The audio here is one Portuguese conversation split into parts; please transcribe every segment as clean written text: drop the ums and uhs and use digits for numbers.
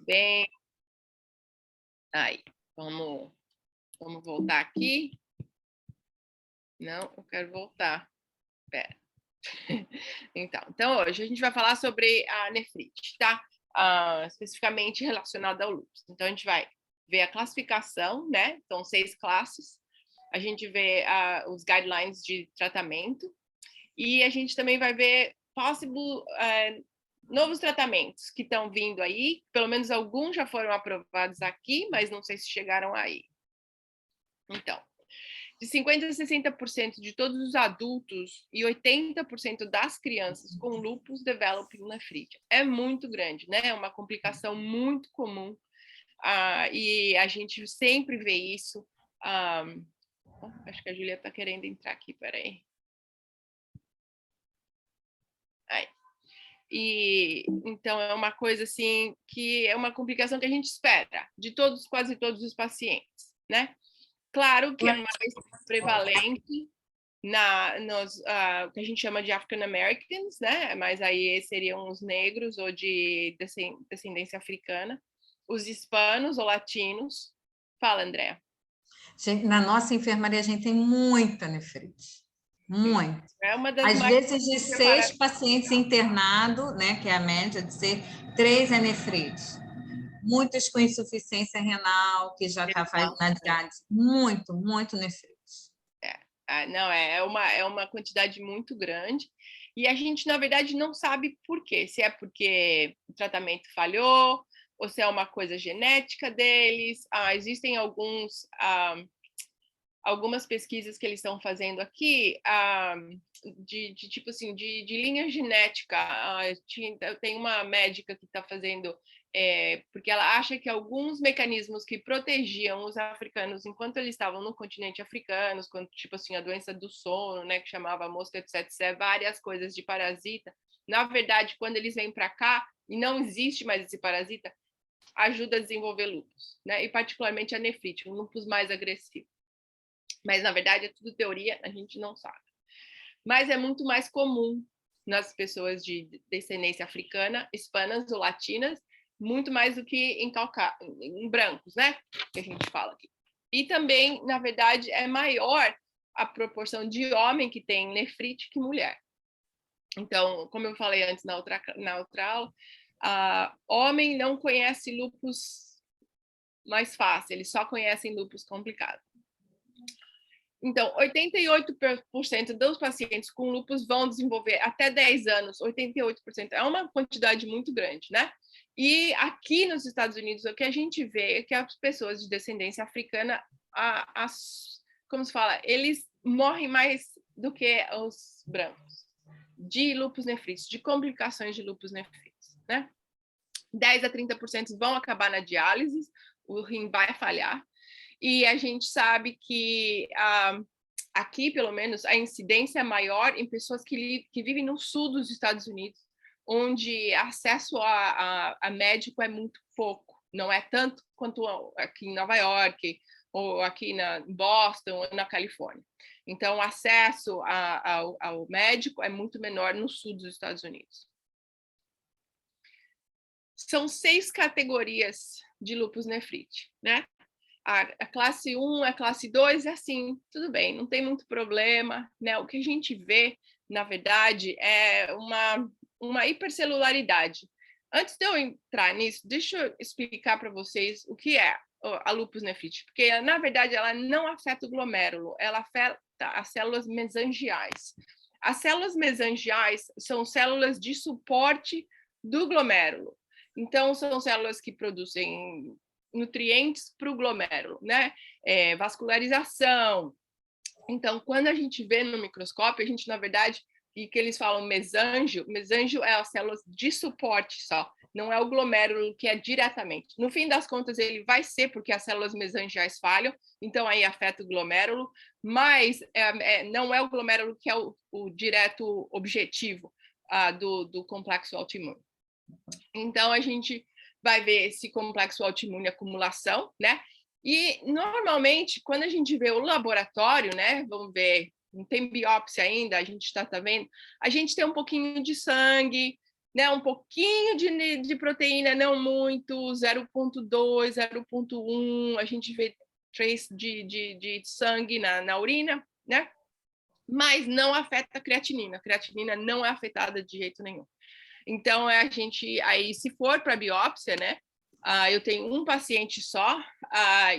bem? Aí, vamos voltar aqui. Não, eu quero voltar. Espera. Então, hoje a gente vai falar sobre a nefrite, tá? Especificamente relacionada ao lúpus. Então, a gente vai ver a classificação, né? Então, 6 classes. A gente vê os guidelines de tratamento. E a gente também vai ver novos tratamentos que estão vindo aí. Pelo menos alguns já foram aprovados aqui, mas não sei se chegaram aí. Então, de 50% a 60% de todos os adultos e 80% das crianças com lúpus developam nefrite. É muito grande, né? É uma complicação muito comum. E a gente sempre vê isso. Acho que a Julia está querendo entrar aqui, peraí. Aí. E então é uma coisa assim que é uma complicação que a gente espera de quase todos os pacientes, né? Claro que é mais prevalente que a gente chama de African Americans, né? Mas aí seriam os negros ou de descendência africana, os hispanos ou latinos. Fala, Andréa. Na nossa enfermaria, a gente tem muita nefrite. Muito. É uma das Às vezes, de 6 pacientes internados, né, que é a média de ser, 3 é nefrite. Muitos com insuficiência renal, que já está fazendo na diálise. Muito nefrite. Não, é uma quantidade muito grande. E a gente, na verdade, não sabe por quê. Se é porque o tratamento falhou, ou se é uma coisa genética deles. Existem algumas pesquisas que eles estão fazendo aqui tipo assim, de linha genética. Tem uma médica que está fazendo, porque ela acha que alguns mecanismos que protegiam os africanos enquanto eles estavam no continente africano, quando, tipo assim, a doença do sono, né, que chamava mosca de tsetse, várias coisas de parasita, na verdade, quando eles vêm para cá e não existe mais esse parasita, ajuda a desenvolver lúpus, né, e particularmente a nefrite, um lúpus mais agressivo. Mas, na verdade, é tudo teoria, a gente não sabe. Mas é muito mais comum nas pessoas de descendência africana, hispanas ou latinas, muito mais do que em brancos, né? Que a gente fala aqui. E também, na verdade, é maior a proporção de homem que tem nefrite que mulher. Então, como eu falei antes na outra aula, homem não conhece lúpus mais fácil, eles só conhecem lúpus complicado. Então, 88% dos pacientes com lúpus vão desenvolver até 10 anos, 88%. É uma quantidade muito grande, né? E aqui nos Estados Unidos, o que a gente vê é que as pessoas de descendência africana, como se fala, eles morrem mais do que os brancos, de lúpus nefritis, de complicações de lúpus nefritis, né? 10 a 30% vão acabar na diálise, o rim vai falhar. E a gente sabe que aqui, pelo menos, a incidência é maior em pessoas que vivem no sul dos Estados Unidos, onde acesso a médico é muito pouco. Não é tanto quanto aqui em Nova York, ou aqui em Boston, ou na Califórnia. Então, o acesso ao médico é muito menor no sul dos Estados Unidos. São 6 categorias de lúpus nefrite, né? A classe 1, a classe 2 é assim, tudo bem, não tem muito problema, né? O que a gente vê, na verdade, é uma hipercelularidade. Antes de eu entrar nisso, deixa eu explicar para vocês o que é a lúpus nefrite, porque, na verdade, ela não afeta o glomérulo, ela afeta as células mesangiais. As células mesangiais são células de suporte do glomérulo. Então, são células que produzem nutrientes para o glomérulo, né? Vascularização. Então, quando a gente vê no microscópio, a gente, na verdade, e que eles falam mesângio é as células de suporte só, não é o glomérulo que é diretamente. No fim das contas, ele vai ser porque as células mesangiais falham, então aí afeta o glomérulo, mas não é o glomérulo que é o direto objetivo do complexo autoimune. Então, a gente vai ver esse complexo autoimune acumulação, né? E, normalmente, quando a gente vê o laboratório, né? Vamos ver, não tem biópsia ainda, a gente está vendo, a gente tem um pouquinho de sangue, né? Um pouquinho de proteína, não muito, 0,2, 0,1, a gente vê trace de sangue na urina, né? Mas não afeta a creatinina. A creatinina não é afetada de jeito nenhum. Então, a gente, aí, se for para biópsia, né? Eu tenho um paciente só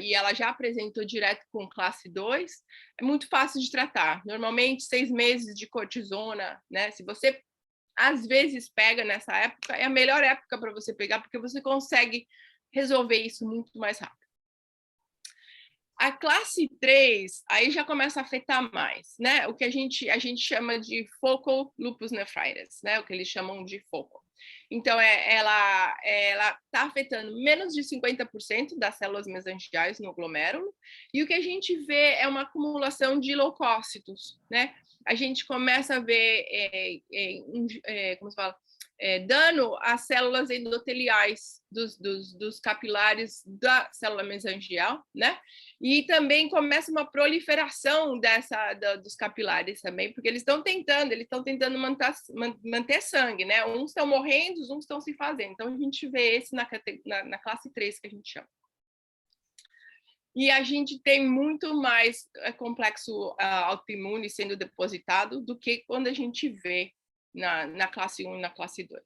e ela já apresentou direto com classe 2. É muito fácil de tratar. Normalmente, 6 meses de cortisona, né? Se você, às vezes, pega nessa época, é a melhor época para você pegar, porque você consegue resolver isso muito mais rápido. A classe 3, aí já começa a afetar mais, né? O que a gente chama de focal lupus nephritis, né? O que eles chamam de focal. Então, ela está afetando menos de 50% das células mesangiais no glomérulo, e o que a gente vê é uma acumulação de leucócitos, né? A gente começa a ver, como se fala, dano às células endoteliais dos capilares da célula mesangial, né? E também começa uma proliferação dos capilares também, porque eles estão tentando manter sangue, né? Uns estão morrendo, uns estão se fazendo. Então, a gente vê esse na classe 3, que a gente chama. E a gente tem muito mais complexo autoimune sendo depositado do que quando a gente vê na classe 1 e na classe 2.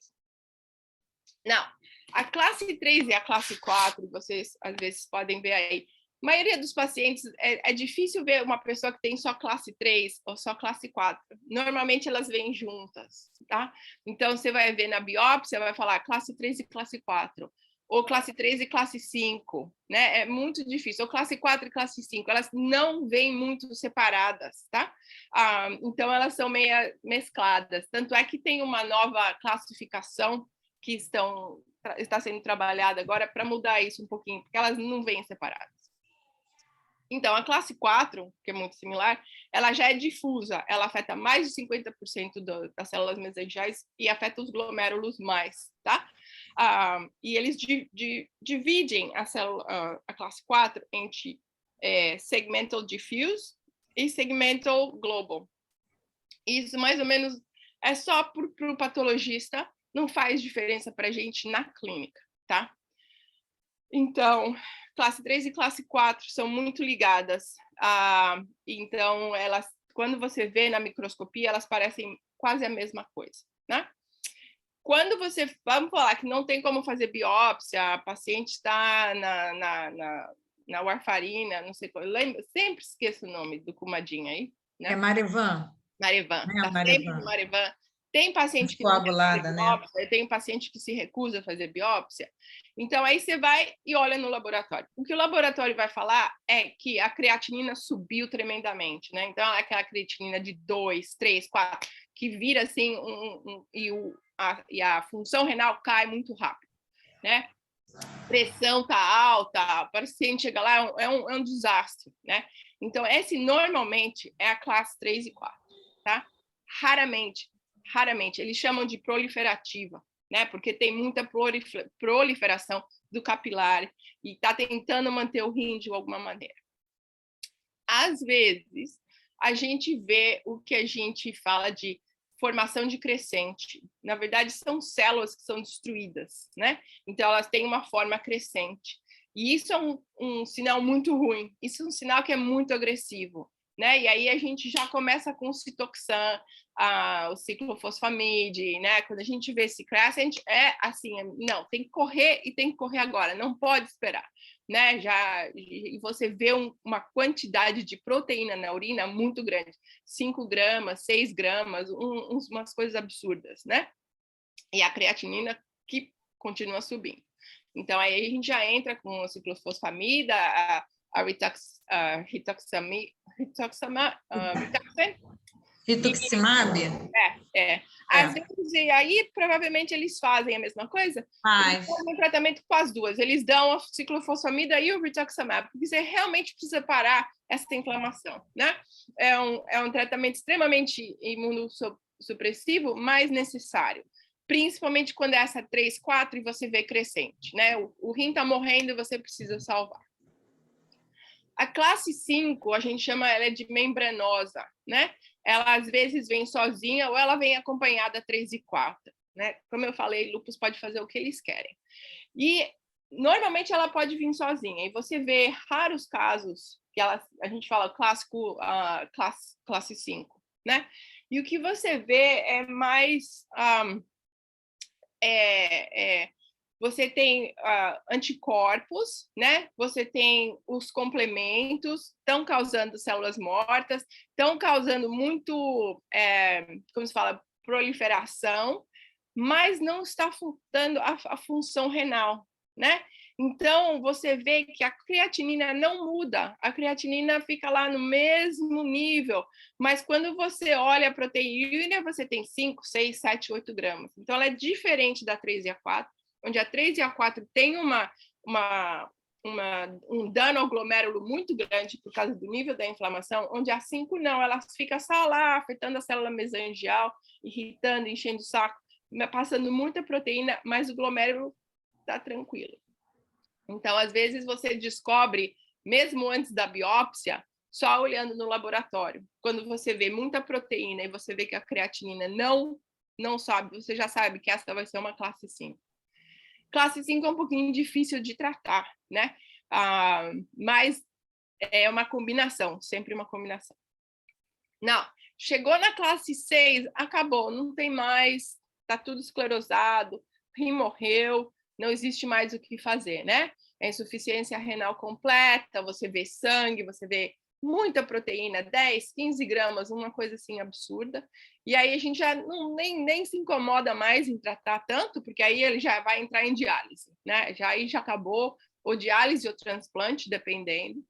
Não, a classe 3 e a classe 4, vocês às vezes podem ver aí, a maioria dos pacientes, é difícil ver uma pessoa que tem só classe 3 ou só classe 4. Normalmente elas vêm juntas, tá? Então, você vai ver na biópsia, vai falar classe 3 e classe 4. Ou classe 3 e classe 5, né? É muito difícil. Ou classe 4 e classe 5, elas não vêm muito separadas, tá? Então, elas são meio mescladas. Tanto é que tem uma nova classificação que está sendo trabalhada agora para mudar isso um pouquinho, porque elas não vêm separadas. Então, a classe 4, que é muito similar, ela já é difusa, ela afeta mais de 50% das células mesangiais e afeta os glomérulos mais, tá? E eles dividem a classe 4 entre segmental diffuse e segmental global. Isso, mais ou menos, é só para o patologista, não faz diferença para a gente na clínica, tá? Então, classe 3 e classe 4 são muito ligadas. Então, elas, quando você vê na microscopia, elas parecem quase a mesma coisa, né? Quando vamos falar que não tem como fazer biópsia, a paciente está na warfarina, não sei qual, sempre esqueço o nome do Coumadin aí, né? É Marevan. Marevan, tá sempre no Marevan. Tem paciente que não quer fazer biópsia, né? Tem paciente que se recusa a fazer biópsia. Então, aí você vai e olha no laboratório. O que o laboratório vai falar é que a creatinina subiu tremendamente, né? Então, aquela creatinina de 2, 3, 4, que vira assim, e a função renal cai muito rápido, né? Pressão tá alta, o paciente chega lá, é um desastre, né? Então, esse normalmente é a classe 3 e 4, tá? Raramente, eles chamam de proliferativa, né? Porque tem muita proliferação do capilar e está tentando manter o rim de alguma maneira. Às vezes, a gente vê o que a gente fala de formação de crescente. Na verdade, são células que são destruídas, né? Então, elas têm uma forma crescente. E isso é um sinal muito ruim. Isso é um sinal que é muito agressivo, né? E aí a gente já começa com o citoxan, o ciclofosfamide, né? Quando a gente vê esse crescent, é assim, não, tem que correr e tem que correr agora, não pode esperar, né? E você vê uma quantidade de proteína na urina muito grande, 5 gramas, 6 gramas, umas coisas absurdas, né? E a creatinina que continua subindo. Então, aí a gente já entra com a ciclofosfamida, a rituximab. Às vezes, e aí provavelmente eles fazem a mesma coisa. Eles fazem um tratamento com as duas. Eles dão a ciclofosfamida e o rituximab, porque você realmente precisa parar essa inflamação, né? É um tratamento extremamente imunossupressivo, mas necessário. Principalmente quando é essa 3, 4 e você vê crescente, né? O rim está morrendo e você precisa salvar. A classe 5, a gente chama ela de membranosa, né? Ela às vezes vem sozinha ou ela vem acompanhada 3 e 4. né? Como eu falei, lúpus pode fazer o que eles querem. E normalmente ela pode vir sozinha. E você vê raros casos que a gente fala clássico, classe 5, né? E o que você vê é mais você tem anticorpos, né? Você tem os complementos, estão causando células mortas, estão causando muito, como se fala, proliferação, mas não está faltando a função renal, né? Então, você vê que a creatinina não muda, a creatinina fica lá no mesmo nível, mas quando você olha a proteína, você tem 5, 6, 7, 8 gramas. Então, ela é diferente da 3 e a 4, onde a 3 e a 4 tem um dano ao glomérulo muito grande por causa do nível da inflamação, onde a 5 não, ela fica só lá, afetando a célula mesangial, irritando, enchendo o saco, passando muita proteína, mas o glomérulo está tranquilo. Então, às vezes, você descobre, mesmo antes da biópsia, só olhando no laboratório. Quando você vê muita proteína e você vê que a creatinina não sobe, você já sabe que essa vai ser uma classe 5. Classe 5 é um pouquinho difícil de tratar, né? Mas é uma combinação, sempre uma combinação. Não, chegou na classe 6, acabou, não tem mais, tá tudo esclerosado, o rim morreu, não existe mais o que fazer, né? É insuficiência renal completa, você vê sangue, você vê muita proteína, 10, 15 gramas, uma coisa assim absurda. E aí a gente já nem se incomoda mais em tratar tanto, porque aí ele já vai entrar em diálise, né? Aí já acabou, ou diálise ou transplante, dependendo.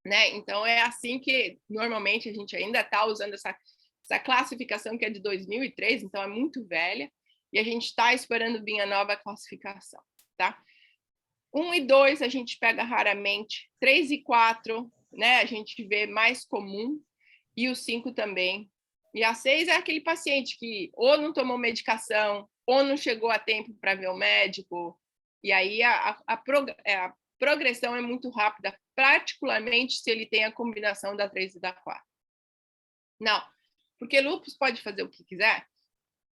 Né? Então, é assim que, normalmente, a gente ainda está usando essa classificação que é de 2003, então é muito velha, e a gente está esperando vir a nova classificação, tá? 1 e 2 a gente pega raramente, 3 e 4, né, a gente vê mais comum, e o 5 também. E a 6 é aquele paciente que ou não tomou medicação, ou não chegou a tempo para ver o médico, e aí a progressão é muito rápida, particularmente se ele tem a combinação da 3 e da 4. Não, porque lúpus pode fazer o que quiser.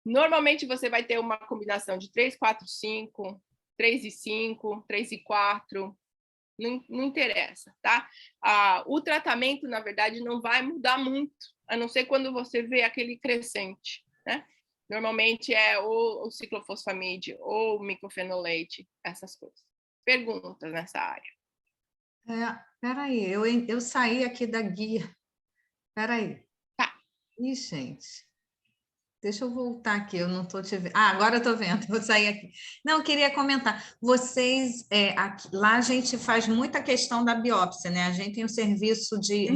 Normalmente você vai ter uma combinação de 3, 4, 5, 3 e 5, 3 e 4, não interessa, tá? O tratamento, na verdade, não vai mudar muito, a não ser quando você vê aquele crescente, né? Normalmente é o ciclofosfamide ou o micofenolate, essas coisas. Perguntas nessa área. Peraí, eu saí aqui da guia. Peraí. Tá. Ih, gente. Deixa eu voltar aqui, eu não estou te vendo. Agora eu estou vendo, eu saí aqui. Não, eu queria comentar. Vocês, lá a gente faz muita questão da biópsia, né? A gente tem um serviço de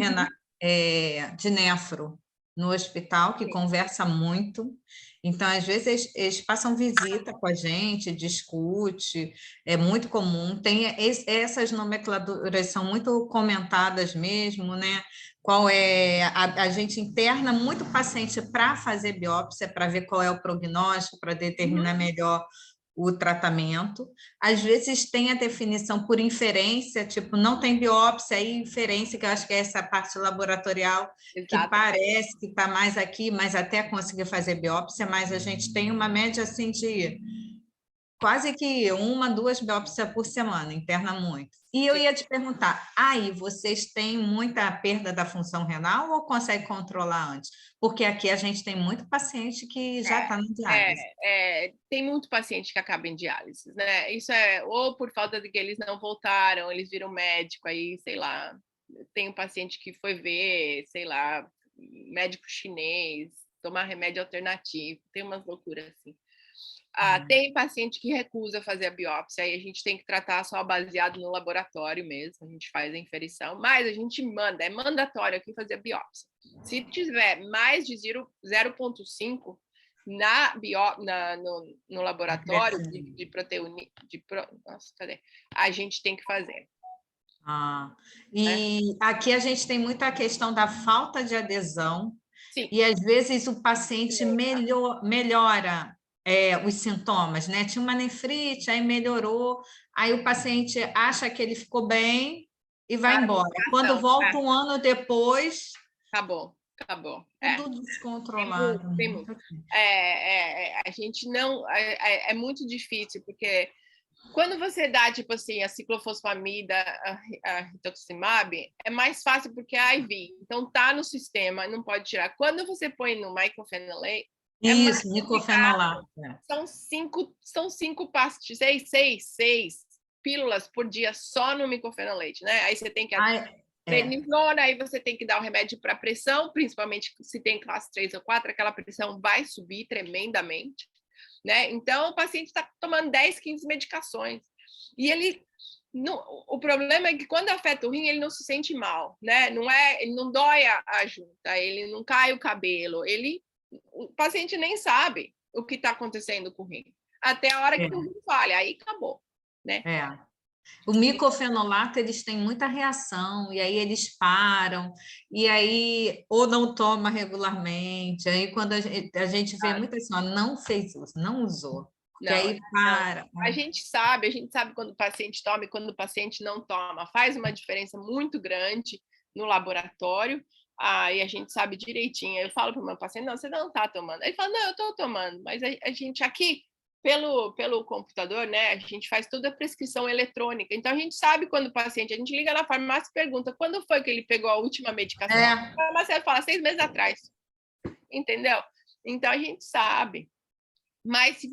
nefro no hospital, que conversa muito. Então, às vezes, eles passam visita com a gente, discute, é muito comum. Essas nomenclaturas são muito comentadas mesmo, né? Qual é a gente interna muito paciente para fazer biópsia, para ver qual é o prognóstico, para determinar melhor o tratamento. Às vezes tem a definição por inferência, tipo, não tem biópsia, aí inferência, que eu acho que é essa parte laboratorial, que parece que está mais aqui, mas até conseguir fazer biópsia, mas a gente tem uma média assim de quase que 1, 2 biópsias por semana, interna muito. E eu ia te perguntar, aí vocês têm muita perda da função renal ou consegue controlar antes? Porque aqui a gente tem muito paciente que já está em diálise. Tem muito paciente que acaba em diálise, né? Isso é ou por falta de que eles não voltaram, eles viram médico, aí, sei lá, tem um paciente que foi ver, sei lá, médico chinês, tomar remédio alternativo, tem umas loucuras assim. Tem paciente que recusa fazer a biópsia, aí a gente tem que tratar só baseado no laboratório mesmo, a gente faz a inferição, mas a gente manda, é mandatório aqui fazer a biópsia. Se tiver mais de 0,5 no laboratório de proteína, nossa, cadê? A gente tem que fazer. E aqui a gente tem muita questão da falta de adesão. Sim. E às vezes o paciente melhora os sintomas, né? Tinha uma nefrite, aí melhorou, aí o paciente acha que ele ficou bem e vai embora. Quando volta um ano depois... Acabou. Acabou. Tudo descontrolado. Tem muito. A gente não... É muito difícil, porque quando você dá, tipo assim, a ciclofosfamida, a rituximab, é mais fácil porque é IV. Então, tá no sistema, não pode tirar. Quando você põe no mycophenolate, é mais Isso, complicado. micofenolato. São cinco pastilhas, seis pílulas por dia só no micofenolate, né? Aí você tem que... prednisona, aí você tem que dar o remédio para pressão, principalmente se tem classe 3 ou 4, aquela pressão vai subir tremendamente, né? Então, o paciente está tomando 10, 15 medicações. E ele... o problema é que quando afeta o rim, ele não se sente mal, né? Ele não dói a junta, ele não cai o cabelo, o paciente nem sabe o que está acontecendo com o rim. Até a hora que o rim falha, aí acabou, né? O micofenolato, eles têm muita reação, e aí eles param, e aí ou não toma regularmente, aí quando a gente vê muito assim, ó, não fez uso, não usou, porque aí para. A gente sabe quando o paciente toma e quando o paciente não toma, faz uma diferença muito grande no laboratório, e a gente sabe direitinho. Eu falo para o meu paciente, não, você não está tomando. Ele fala, não, eu estou tomando, mas a gente aqui... Pelo computador, né? A gente faz toda a prescrição eletrônica. Então, a gente sabe quando o paciente... A gente liga na farmácia e pergunta quando foi que ele pegou a última medicação. A farmácia fala 6 meses atrás. Entendeu? Então, a gente sabe. Mas se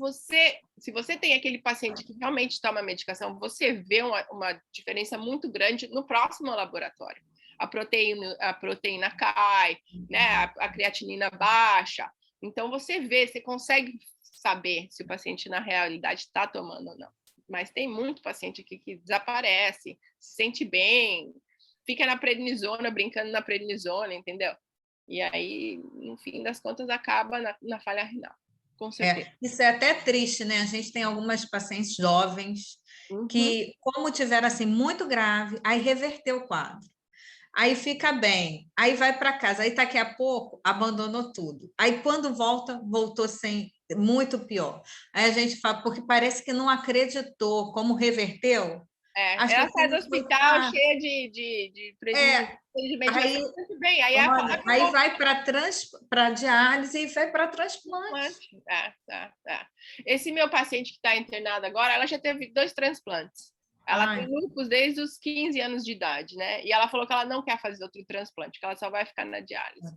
você tem aquele paciente que realmente toma medicação, você vê uma diferença muito grande no próximo laboratório. A proteína cai, né? A creatinina baixa. Então, você consegue saber se o paciente, na realidade, está tomando ou não. Mas tem muito paciente aqui que desaparece, se sente bem, fica na prednisona, brincando na prednisona, entendeu? E aí, no fim das contas, acaba na falha renal. Com certeza. Isso é até triste, né? A gente tem algumas pacientes jovens que, como tiveram assim muito grave, aí reverteu o quadro. Aí fica bem, aí vai para casa, aí daqui a pouco abandonou tudo. Aí quando voltou sem muito pior. Aí a gente fala, porque parece que não acreditou, como reverteu. Ela sai do hospital cheia de medicamento. Muito bem, aí vai para diálise e vai para transplante. Esse meu paciente que está internado agora, ela já teve 2 transplantes. Ela tem lúpus desde os 15 anos de idade, né? E ela falou que ela não quer fazer outro transplante, que ela só vai ficar na diálise.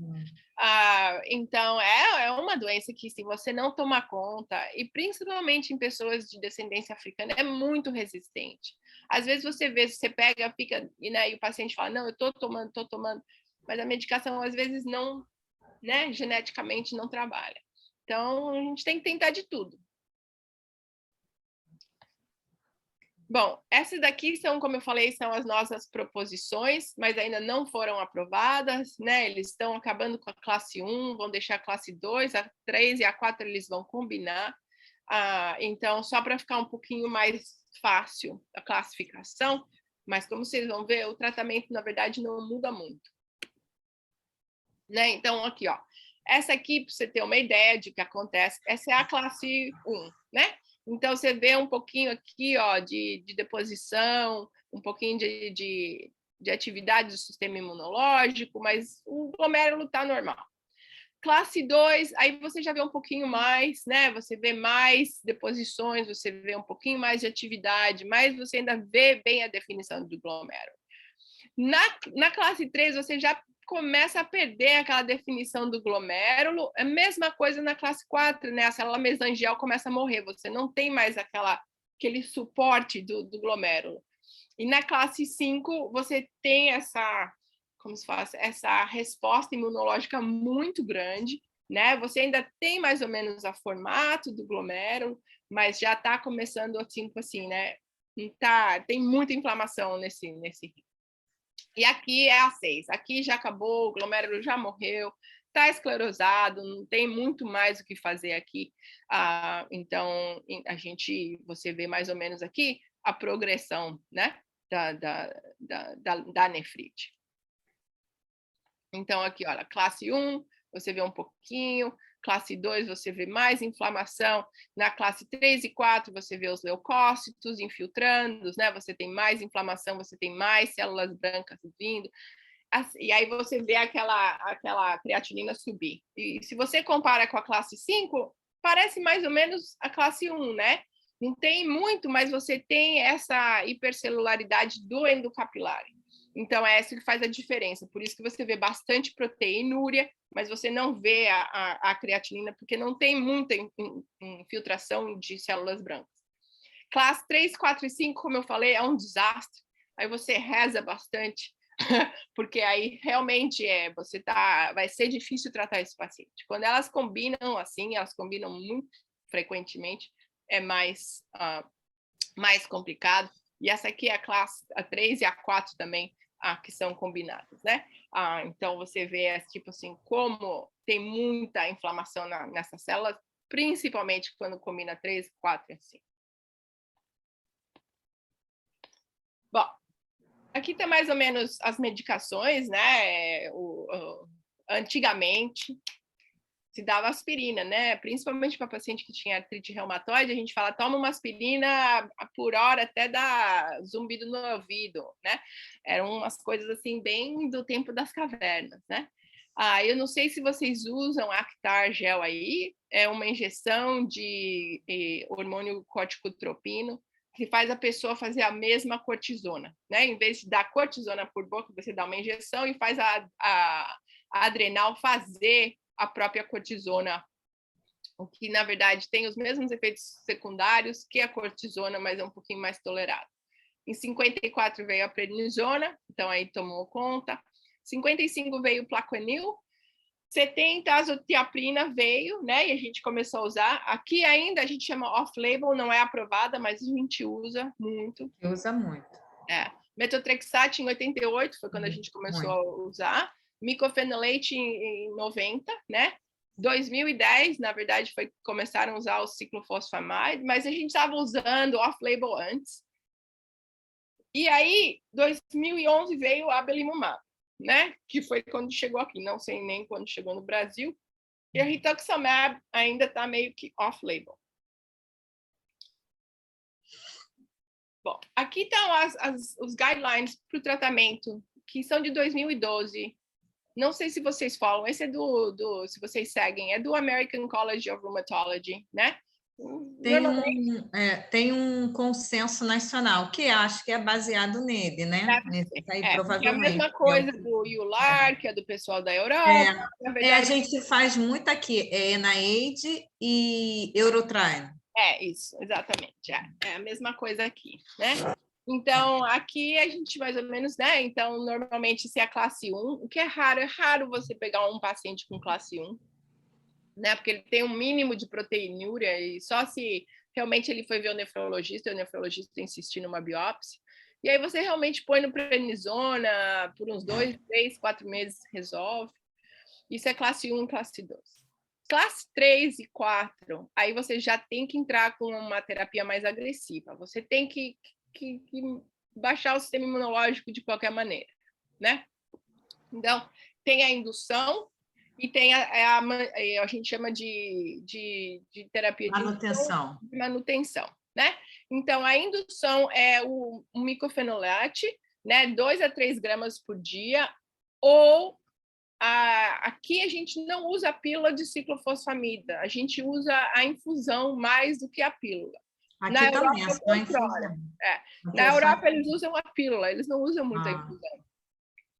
Então, é uma doença que, se você não tomar conta, e principalmente em pessoas de descendência africana, é muito resistente. Às vezes você pega, fica, né, e o paciente fala, não, eu estou tomando, mas a medicação, às vezes, não, né, geneticamente não trabalha. Então, a gente tem que tentar de tudo. Bom, essas daqui são, como eu falei, são as nossas proposições, mas ainda não foram aprovadas, né? Eles estão acabando com a classe 1, vão deixar a classe 2, a 3 e a 4 eles vão combinar. Então, só para ficar um pouquinho mais fácil a classificação, mas como vocês vão ver, o tratamento, na verdade, não muda muito. Né? Então, aqui, ó. Essa aqui, para você ter uma ideia de que acontece, essa é a classe 1, né? Então, você vê um pouquinho aqui, ó, de deposição, um pouquinho de atividade do sistema imunológico, mas o glomérulo está normal. Classe 2, aí você já vê um pouquinho mais, né? Você vê mais deposições, você vê um pouquinho mais de atividade, mas você ainda vê bem a definição do glomérulo. Na classe 3, você já começa a perder aquela definição do glomérulo. É a mesma coisa na classe 4, né? A célula mesangial começa a morrer, você não tem mais aquele suporte do glomérulo. E na classe 5, você tem essa resposta imunológica muito grande, né? Você ainda tem mais ou menos o formato do glomérulo, mas já está começando assim, né? Tem muita inflamação nesse rim. E aqui é a 6. Aqui já acabou, o glomérulo já morreu, está esclerosado, não tem muito mais o que fazer aqui. Então, você vê mais ou menos aqui a progressão, né, da nefrite. Então, aqui, olha, classe 1, você vê um pouquinho. Classe 2, você vê mais inflamação. Na classe 3 e 4, você vê os leucócitos infiltrando, né? Você tem mais inflamação, você tem mais células brancas vindo. e aí você vê aquela creatinina subir. E se você compara com a classe 5, parece mais ou menos a classe 1, né? Não tem muito, mas você tem essa hipercelularidade do endocapilar. Então, é isso que faz a diferença. Por isso que você vê bastante proteinúria, mas você não vê a creatinina, porque não tem muita infiltração de células brancas. Classe 3, 4 e 5, como eu falei, é um desastre. Aí você reza bastante, porque aí realmente vai ser difícil tratar esse paciente. Quando elas combinam assim, elas combinam muito frequentemente, é mais complicado. E essa aqui é a classe a 3 e a 4 também, que são combinadas, né? Então você vê tipo assim, como tem muita inflamação nessas células, principalmente quando combina 3, 4 e 5. Bom, aqui tem mais ou menos as medicações, né? Antigamente se dava aspirina, né? Principalmente para paciente que tinha artrite reumatoide, a gente fala, toma uma aspirina por hora até dar zumbido no ouvido, né? Eram umas coisas assim bem do tempo das cavernas, né? Eu não sei se vocês usam Actar gel aí, é uma injeção de hormônio corticotropino, que faz a pessoa fazer a mesma cortisona, né? Em vez de dar cortisona por boca, você dá uma injeção e faz a adrenal fazer a própria cortisona, o que, na verdade, tem os mesmos efeitos secundários que a cortisona, mas é um pouquinho mais tolerado. Em 54 veio a prednisona, então aí tomou conta. 55 veio o Plaquenil. 70 a azotiaprina veio, né? E a gente começou a usar. Aqui ainda a gente chama off-label, não é aprovada, mas a gente usa muito. Usa muito. Metotrexate em 88 foi quando a gente começou a usar. Micofenolate em 90, né? 2010, na verdade, começaram a usar o ciclofosfamide, mas a gente estava usando off-label antes. E aí, 2011 veio a Abelimumab, né? Que foi quando chegou aqui, não sei nem quando chegou no Brasil. E a rituximab ainda está meio que off-label. Bom, aqui estão os guidelines para o tratamento, que são de 2012. Não sei se vocês falam, esse é se vocês seguem, é do American College of Rheumatology, né? Tem um consenso nacional, que acho que é baseado nele, né? Provavelmente. É a mesma coisa do EULAR, que é do pessoal da Europa. Na verdade, a gente faz muito aqui, NIH e Eurotrain. Isso, exatamente. É a mesma coisa aqui, né? Então, aqui a gente mais ou menos, né? Então, normalmente, se é classe 1, o que é raro você pegar um paciente com classe 1, né? Porque ele tem um mínimo de proteinúria e só se realmente ele foi ver o nefrologista insistir numa biópsia. E aí você realmente põe no prednisona por uns 2, 3, 4 meses, resolve. Isso é classe 1 e classe 2. Classe 3 e 4, aí você já tem que entrar com uma terapia mais agressiva. Você tem que baixar o sistema imunológico de qualquer maneira, né? Então, tem a indução e tem a gente chama de terapia de manutenção, né? Então, a indução é o micofenolate, né? 2 a 3 gramas por dia, ou aqui a gente não usa a pílula de ciclofosfamida, a gente usa a infusão mais do que a pílula. Aqui na também, Europa, é infusão. Na Europa, eles usam a pílula, eles não usam muito a infusão,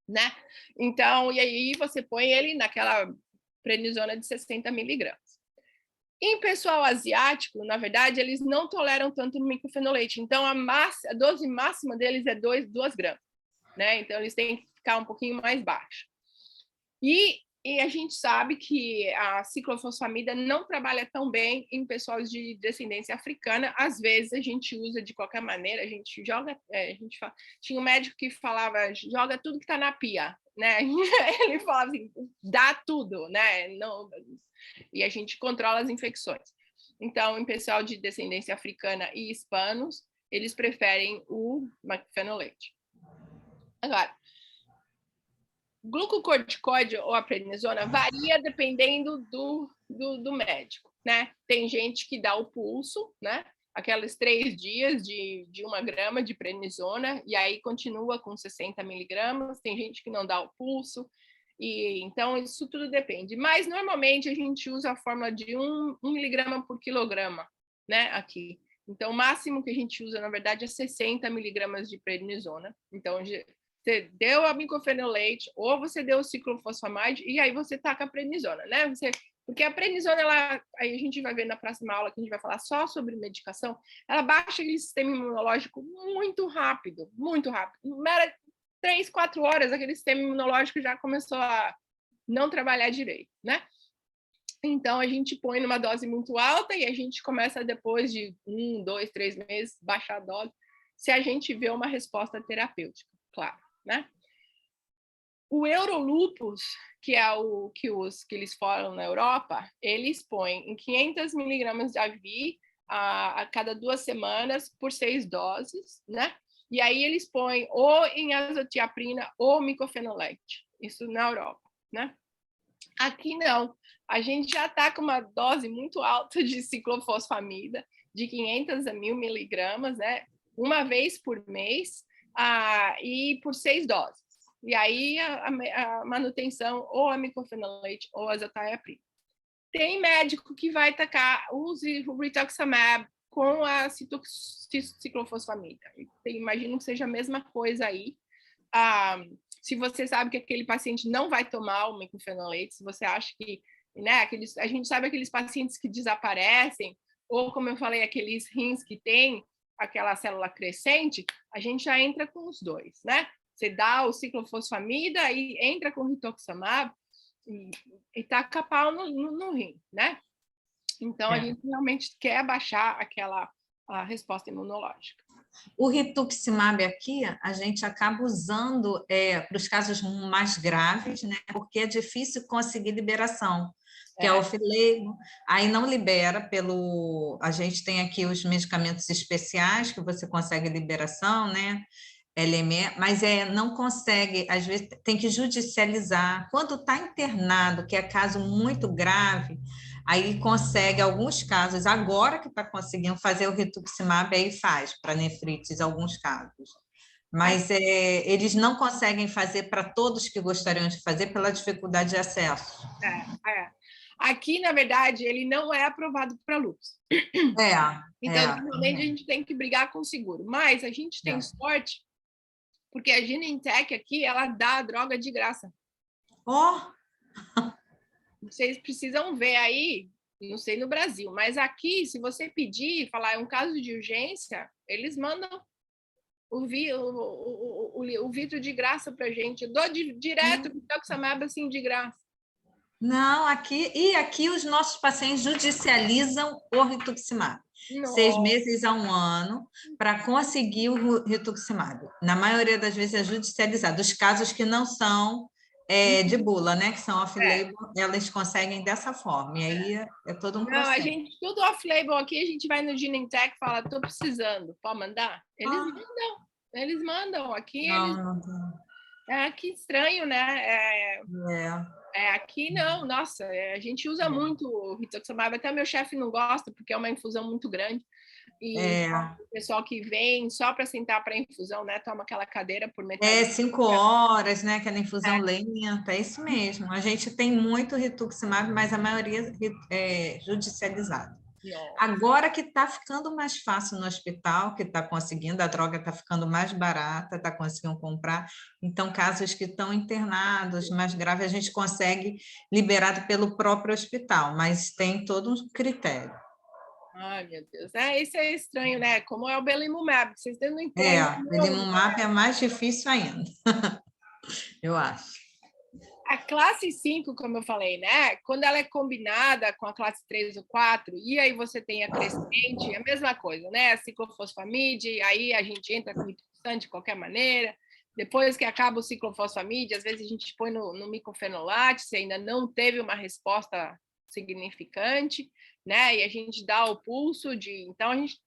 né? Então, e aí você põe ele naquela prednisona de 60 miligramas. Em pessoal asiático, na verdade, eles não toleram tanto o micofenolate, então a dose máxima deles é 2 gramas, né? Então, eles têm que ficar um pouquinho mais baixo. E a gente sabe que a ciclofosfamida não trabalha tão bem em pessoas de descendência africana. Às vezes a gente usa de qualquer maneira, a gente joga. Tinha um médico que falava: joga tudo que está na pia, né? Ele falava assim: dá tudo, né? Não, e a gente controla as infecções. Então, em pessoal de descendência africana e hispanos, eles preferem o micofenolate. Agora, glucocorticoide ou a prednisona varia dependendo do médico, né? Tem gente que dá o pulso, né? aqueles 3 dias de 1 grama de prednisona, e aí continua com 60 miligramas. Tem gente que não dá o pulso, e então isso tudo depende. Mas normalmente a gente usa a fórmula de 1 miligrama por quilograma, né, aqui. Então o máximo que a gente usa, na verdade, é 60 miligramas de prednisona. Então você deu a micofenolate ou você deu o ciclofosfamide e aí você taca a prednisona, né? Porque a prednisona, aí a gente vai ver na próxima aula que a gente vai falar só sobre medicação, ela baixa aquele sistema imunológico muito rápido, muito rápido. Em 3, 4 horas, aquele sistema imunológico já começou a não trabalhar direito, né? Então, a gente põe numa dose muito alta e a gente começa, depois de 1, 2, 3 meses, baixar a dose, se a gente vê uma resposta terapêutica, claro, né? O Eurolupus, que é o que eles falam na Europa, eles põem em 500 miligramas de IV a cada 2 semanas por 6 doses, né? E aí eles põem ou em azotiaprina ou micofenolate, isso na Europa, né? Aqui não, a gente já está com uma dose muito alta de ciclofosfamida, de 500 a 1.000 miligramas, né? Uma vez por mês, e por 6 doses. E aí a manutenção ou a micofenolate ou a azotiaprina. Tem médico que vai tacar, use o rituximab com a ciclofosfamida. Imagino que seja a mesma coisa aí. Se você sabe que aquele paciente não vai tomar o micofenolate, se você acha que, né, a gente sabe aqueles pacientes que desaparecem, ou como eu falei, aqueles rins que tem aquela célula crescente, a gente já entra com os dois, né? Você dá o ciclofosfamida e entra com o rituximab e taca pau no rim, né? Então, a gente realmente quer baixar a resposta imunológica. O rituximab aqui, a gente acaba usando para os casos mais graves, né? Porque é difícil conseguir liberação, que é off-label, aí não libera pelo... A gente tem aqui os medicamentos especiais, que você consegue liberação, né? LME, mas não consegue, às vezes tem que judicializar. Quando está internado, que é caso muito grave, aí consegue, alguns casos, agora que está conseguindo fazer o rituximab, aí faz, para nefrites, alguns casos. Mas eles não conseguem fazer para todos que gostariam de fazer pela dificuldade de acesso. Aqui, na verdade, ele não é aprovado para lúpus. Então, normalmente, a gente tem que brigar com o seguro. Mas a gente tem sorte, porque a Genentech aqui, ela dá a droga de graça. Vocês precisam ver aí, não sei no Brasil, mas aqui, se você pedir, falar é um caso de urgência, eles mandam o vidro de graça para a gente. Eu dou direto o rituximab assim de graça. Não, aqui os nossos pacientes judicializam o rituximab. 6 meses a 1 ano para conseguir o rituximab. Na maioria das vezes é judicializado. Os casos que não são de bula, né, que são off-label, elas conseguem dessa forma. E aí é todo um processo. Não, a gente, tudo off-label aqui, a gente vai no Genentech e fala, estou precisando, pode mandar? Eles mandam. Aqui não. Que estranho, né? Aqui não, nossa, a gente usa muito o rituximab, até meu chefe não gosta, porque é uma infusão muito grande. E o pessoal que vem só para sentar para infusão, né? Toma aquela cadeira por metade. 5 horas, né? Aquela infusão lenta, é isso mesmo. A gente tem muito rituximab, mas a maioria é judicializado. Agora que está ficando mais fácil no hospital, que está conseguindo, a droga está ficando mais barata, está conseguindo comprar. Então, casos que estão internados, mais graves, a gente consegue liberado pelo próprio hospital, mas tem todo um critério. Ai, meu Deus. Isso é estranho, né? Como é o belimumab, vocês não entendem. Belimumab é mais difícil ainda, eu acho. A classe 5, como eu falei, né? Quando ela é combinada com a classe 3 ou 4, e aí você tem a crescente, é a mesma coisa, né? A ciclofosfamide, aí a gente entra com rituxante de qualquer maneira. Depois que acaba o ciclofosfamide, às vezes a gente põe no micofenolate, se ainda não teve uma resposta significante, né? E a gente dá o pulso então a gente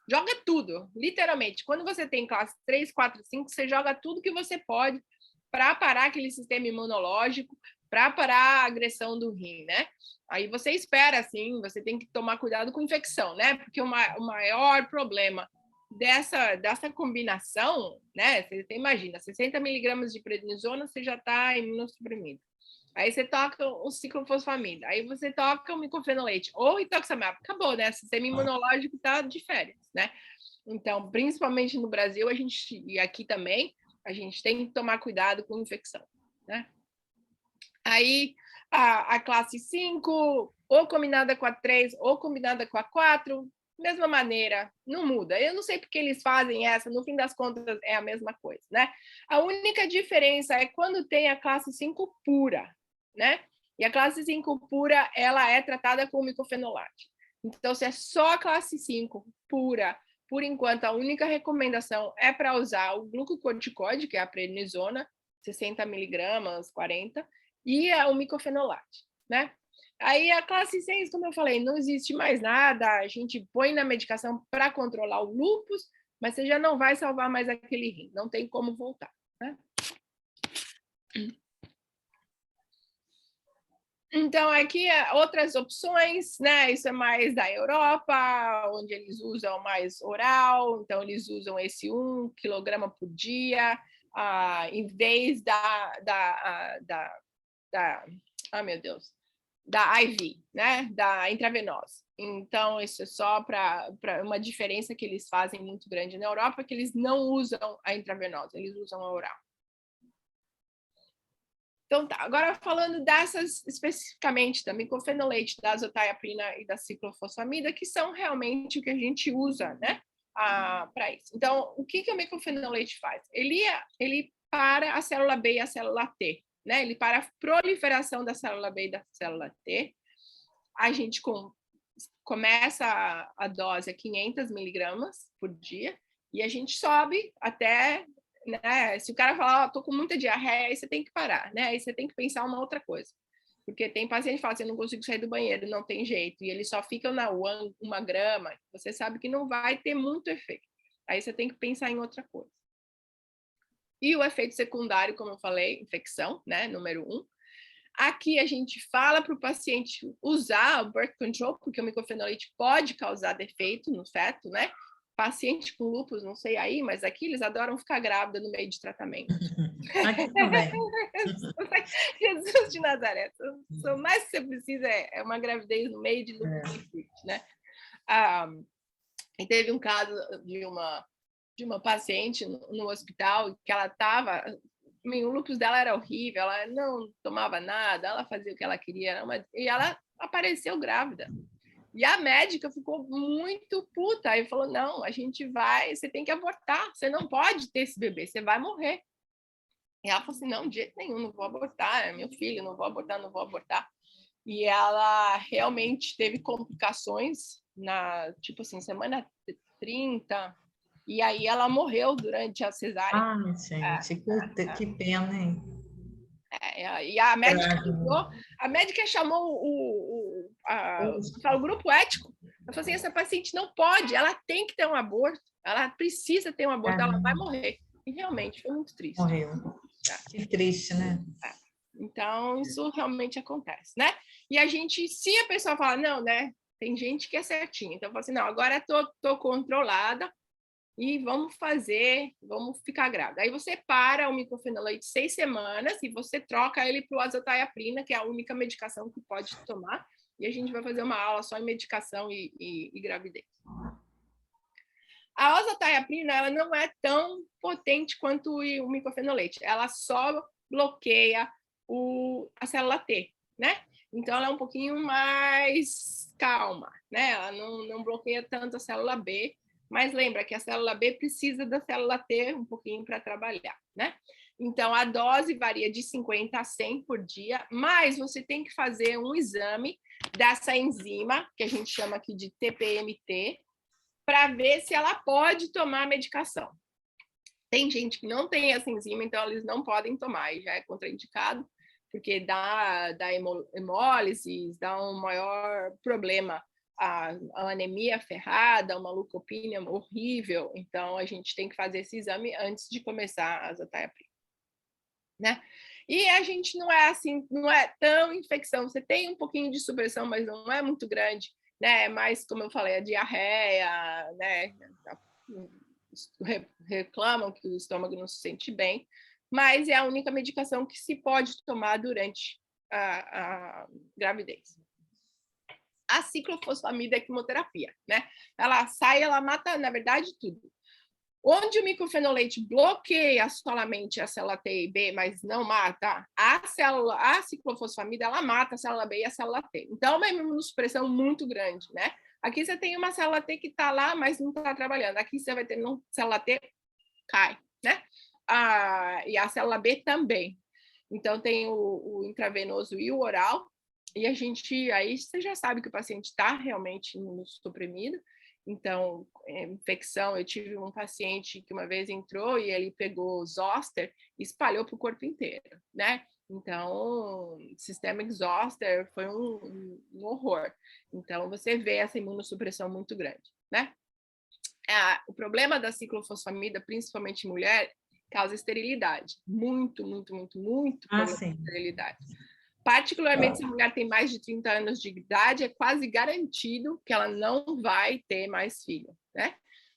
joga tudo, literalmente. Quando você tem classe 3, 4, 5, você joga tudo que você pode para parar aquele sistema imunológico, para parar a agressão do rim, né? Aí você espera, assim, você tem que tomar cuidado com infecção, né? Porque o maior problema dessa combinação, né? Você imagina, 60 miligramas de prednisona, você já está imunossuprimido. Aí você toca o ciclofosfamida, aí você toca o micofenolate ou rituximab, acabou, né? O sistema imunológico está de férias, né? Então, principalmente no Brasil, a gente, e aqui também, a gente tem que tomar cuidado com infecção, né? Aí, a classe 5, ou combinada com a 3, ou combinada com a 4, mesma maneira, não muda. Eu não sei porque eles fazem essa, no fim das contas é a mesma coisa, né? A única diferença é quando tem a classe 5 pura, né? E a classe 5 pura, ela é tratada com micofenolate. Então, se é só a classe 5 pura, por enquanto, a única recomendação é para usar o glucocorticoide, que é a prednisona, 60 miligramas, 40, e o micofenolate, né? Aí a classe 6, como eu falei, não existe mais nada, a gente põe na medicação para controlar o lúpus, mas você já não vai salvar mais aquele rim, não tem como voltar, né? Então, aqui outras opções, né? Isso é mais da Europa, onde eles usam mais oral, então eles usam esse 1 quilograma por dia, em vez oh, meu Deus, da IV, né? Da intravenosa. Então, isso é só para uma diferença que eles fazem muito grande na Europa, que eles não usam a intravenosa, eles usam a oral. Então, tá. Agora, falando dessas especificamente, da micofenolate, da azotiaprina e da ciclofosfamida, que são realmente o que a gente usa, né, para isso. Então, o que o micofenolate faz? Ele para a célula B e a célula T, né? Ele para a proliferação da célula B e da célula T. A gente começa a dose a 500 miligramas por dia e a gente sobe até, né? Se o cara falar, tô com muita diarreia, aí você tem que parar, né? Aí você tem que pensar uma outra coisa. Porque tem paciente que fala assim, eu não consigo sair do banheiro, não tem jeito, e eles só ficam na 1 grama, você sabe que não vai ter muito efeito. Aí você tem que pensar em outra coisa. E o efeito secundário, como eu falei, infecção, né? Número 1. Aqui a gente fala para o paciente usar o birth control, porque o micofenolate pode causar defeito no feto, né? Paciente com lúpus, não sei aí, mas aqui eles adoram ficar grávida no meio de tratamento. Aqui também. Jesus de Nazaré. O mais que você precisa é uma gravidez no meio de lúpus, né? E teve um caso de uma paciente no hospital que ela estava... O lúpus dela era horrível, ela não tomava nada, ela fazia o que ela queria, e ela apareceu grávida. E a médica ficou muito puta, aí falou, não, você tem que abortar, você não pode ter esse bebê, você vai morrer. E ela falou assim, não, de jeito nenhum, não vou abortar, é meu filho, não vou abortar, não vou abortar. E ela realmente teve complicações tipo assim, semana 30, e aí ela morreu durante a cesárea. Ai, gente, que pena, hein? E a médica chamou o grupo ético. Ela falou assim, essa paciente não pode, ela tem que ter um aborto, ela precisa ter um aborto, ela vai morrer. E realmente, foi muito triste. Morreu. Que triste, né? Então, isso realmente acontece, né? E se a pessoa fala, não, né? Tem gente que é certinha. Então, eu falo assim, não, agora tô controlada, e vamos ficar grávida. Aí você para o micofenolate 6 semanas e você troca ele para o azotiaprina, que é a única medicação que pode tomar, e a gente vai fazer uma aula só em medicação e gravidez. A azotiaprina, ela não é tão potente quanto o micofenolate, ela só bloqueia a célula T, né? Então, ela é um pouquinho mais calma, né? Ela não bloqueia tanto a célula B, mas lembra que a célula B precisa da célula T um pouquinho para trabalhar, né? Então, a dose varia de 50 a 100 por dia, mas você tem que fazer um exame dessa enzima, que a gente chama aqui de TPMT, para ver se ela pode tomar a medicação. Tem gente que não tem essa enzima, então eles não podem tomar, e já é contraindicado, porque dá hemólise, dá um maior problema, a anemia ferrada, uma leucopenia horrível, então a gente tem que fazer esse exame antes de começar a azotiaprina, né? E a gente não é assim, não é tão infecção. Você tem um pouquinho de supressão, mas não é muito grande, né? É mais, como eu falei, a diarreia, né? Reclamam que o estômago não se sente bem, mas é a única medicação que se pode tomar durante a gravidez. A ciclofosfamida é quimioterapia, né? Ela sai, ela mata, na verdade, tudo. Onde o micofenolate bloqueia solamente a célula T e B, mas não mata, a ciclofosfamida, ela mata a célula B e a célula T. Então, é uma imunossupressão muito grande, né? Aqui você tem uma célula T que está lá, mas não está trabalhando. Aqui você vai ter uma célula T, cai, né? E a célula B também. Então, tem o intravenoso e o oral. E a gente, aí você já sabe que o paciente está realmente imunossuprimido. Então, infecção, eu tive um paciente que uma vez entrou e ele pegou zoster e espalhou para o corpo inteiro, né? Então, systemic zoster foi um horror. Então, você vê essa imunossupressão muito grande, né? O problema da ciclofosfamida, principalmente em mulher, causa esterilidade. Muito problema de esterilidade. Particularmente se a mulher tem mais de 30 anos de idade, é quase garantido que ela não vai ter mais filho, né?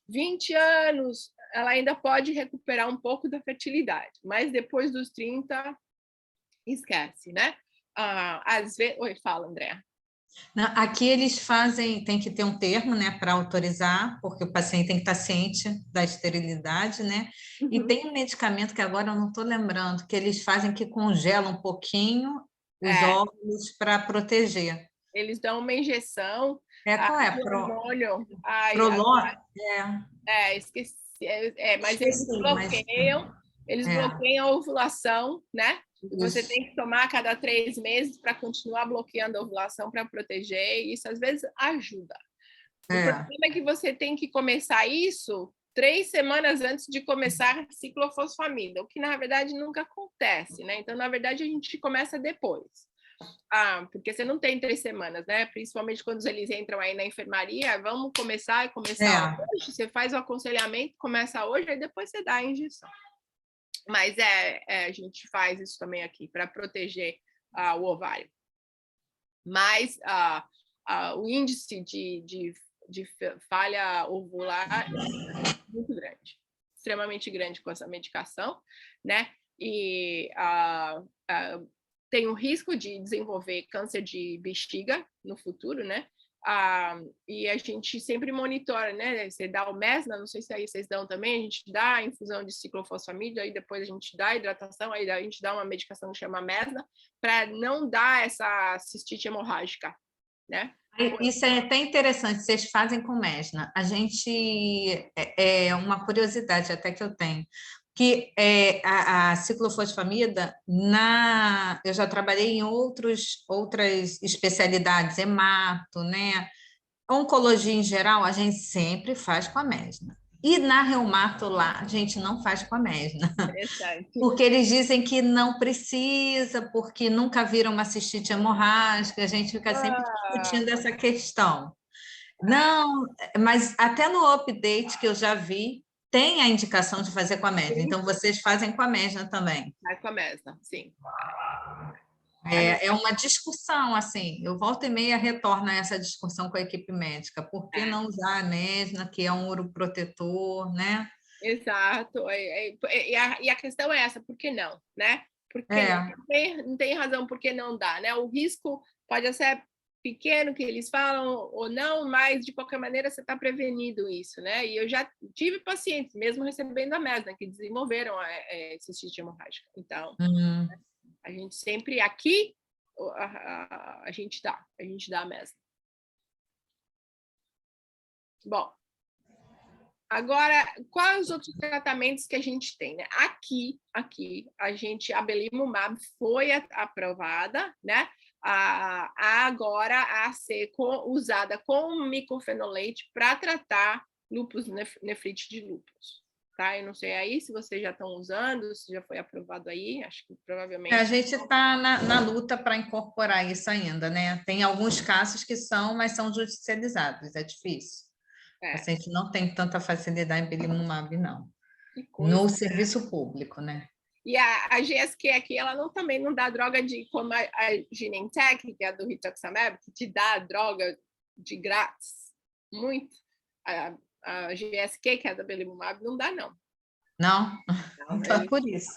20 anos, ela ainda pode recuperar um pouco da fertilidade, mas depois dos 30, esquece, né? Às vezes... Oi, fala, Andréa. Aqui eles fazem, tem que ter um termo, né, para autorizar, porque o paciente tem que estar ciente da esterilidade, né? Uhum. E tem um medicamento que agora eu não estou lembrando, que eles fazem que congela um pouquinho os óvulos para proteger. Eles dão uma injeção. Qual é? Esqueci. Mas eles bloqueiam. Eles bloqueiam a ovulação, né? Você tem que tomar a cada 3 meses para continuar bloqueando a ovulação para proteger, e isso às vezes ajuda. O problema é que você tem que começar isso 3 semanas antes de começar a ciclofosfamida, o que na verdade nunca acontece, né? Então, na verdade, a gente começa depois. Porque você não tem 3 semanas, né? Principalmente quando eles entram aí na enfermaria, vamos começar hoje, você faz o aconselhamento, começa hoje, aí depois você dá a injeção. Mas a gente faz isso também aqui para proteger o ovário. Mas o índice de falha ovular é muito grande, extremamente grande com essa medicação, né? E tem o risco de desenvolver câncer de bexiga no futuro, né? E a gente sempre monitora, né? Você dá o Mesna, não sei se aí vocês dão também, a gente dá a infusão de ciclofosfamida, aí depois a gente dá a hidratação, aí a gente dá uma medicação que chama Mesna, para não dar essa cistite hemorrágica, né? Isso é até interessante, vocês fazem com Mesna. A gente, é uma curiosidade até que eu tenho, que a ciclofosfamida, eu já trabalhei em outras especialidades, hemato, né? Oncologia em geral, a gente sempre faz com a Mesna. E na reumato lá, a gente não faz com a Mesna. Porque eles dizem que não precisa, porque nunca viram uma cistite hemorrágica, a gente fica sempre discutindo essa questão. Não, mas até no update que eu já vi, tem a indicação de fazer com a Mesna. Então, vocês fazem com a Mesna também. Faz com a Mesna, sim. É uma discussão, assim, eu volta e meia retorno a essa discussão com a equipe médica. Por que não usar a Mesna, que é um uroprotetor, né? Exato. E a questão é essa, por que não, né? Porque não tem razão por que não dá, né? O risco pode ser pequeno, que eles falam, ou não, mas de qualquer maneira você está prevenido isso, né? E eu já tive pacientes, mesmo recebendo a Mesna, que desenvolveram cistite hemorrágica. Então, a gente sempre aqui, a gente dá a Mesna. Bom, agora, quais os outros tratamentos que a gente tem, né? Aqui, a belimumab foi aprovada, né? Agora a ser usada com micofenolate para tratar lúpus, nefrite de lúpus. Tá? Eu não sei aí se vocês já estão usando, se já foi aprovado aí, acho que provavelmente... A gente está na luta para incorporar isso ainda, né? Tem alguns casos que mas são judicializados, é difícil. O paciente não tem tanta facilidade em belimumab, não. No serviço público, né? E a GSK aqui, ela também não dá droga como a Genentech, que é a do rituximab, que te dá droga de grátis. Muito. A GSK, que é a da belimumab, não dá, não. Não? Então é por isso.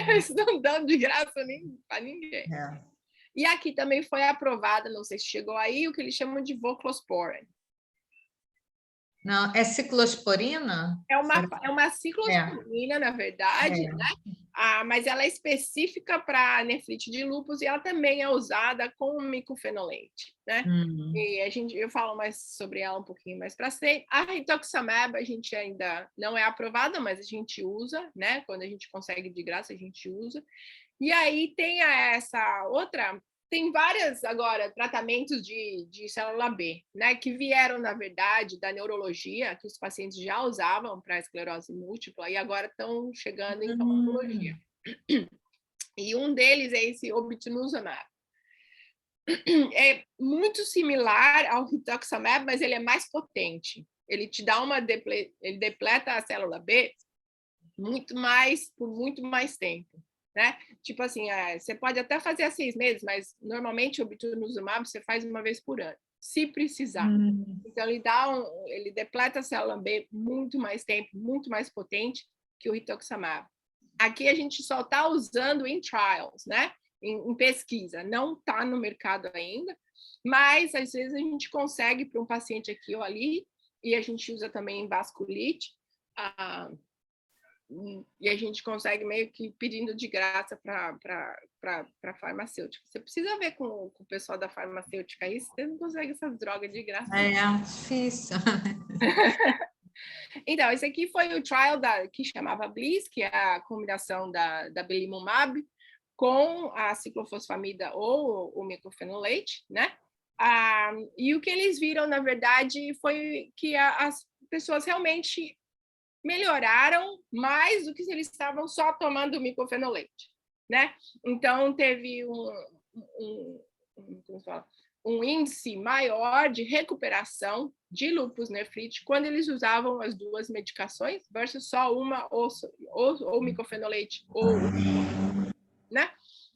Eles não dão de graça para ninguém. E aqui também foi aprovada, não sei se chegou aí, o que eles chamam de voclosporin. Não, é ciclosporina? É uma ciclosporina, na verdade, né? Mas ela é específica para nefrite de lúpus e ela também é usada com micofenolate, né? E eu falo mais sobre ela um pouquinho mais para frente. A rituximab a gente ainda não é aprovada, mas a gente usa, né? Quando a gente consegue de graça, a gente usa. E aí tem essa outra... Tem vários, agora, tratamentos de célula B, né, que vieram, na verdade, da neurologia, que os pacientes já usavam para esclerose múltipla e agora estão chegando em oncologia. E um deles é esse obinutuzumab. É muito similar ao rituximab, mas ele é mais potente. Ele te dá ele depleta a célula B por muito mais tempo. Né? Tipo assim, você pode até fazer há 6 meses, mas normalmente o obinutuzumab você faz uma vez por ano, se precisar. Então ele depleta a célula B muito mais tempo, muito mais potente que o rituximab. Aqui a gente só está usando em trials, né? Em pesquisa, não está no mercado ainda, mas às vezes a gente consegue para um paciente aqui ou ali, e a gente usa também em vasculite. E a gente consegue meio que pedindo de graça para farmacêutica. Você precisa ver com o pessoal da farmacêutica aí, você não consegue essas drogas de graça. É difícil. Então, esse aqui foi o trial que chamava BLISS, que é a combinação da belimumab com a ciclofosfamida ou o micofenolate, né? E o que eles viram, na verdade, foi que as pessoas realmente melhoraram mais do que se eles estavam só tomando micofenolate, né? Então, teve um índice maior de recuperação de lúpus nefrite quando eles usavam as duas medicações versus só uma ou micofenolate ou, né?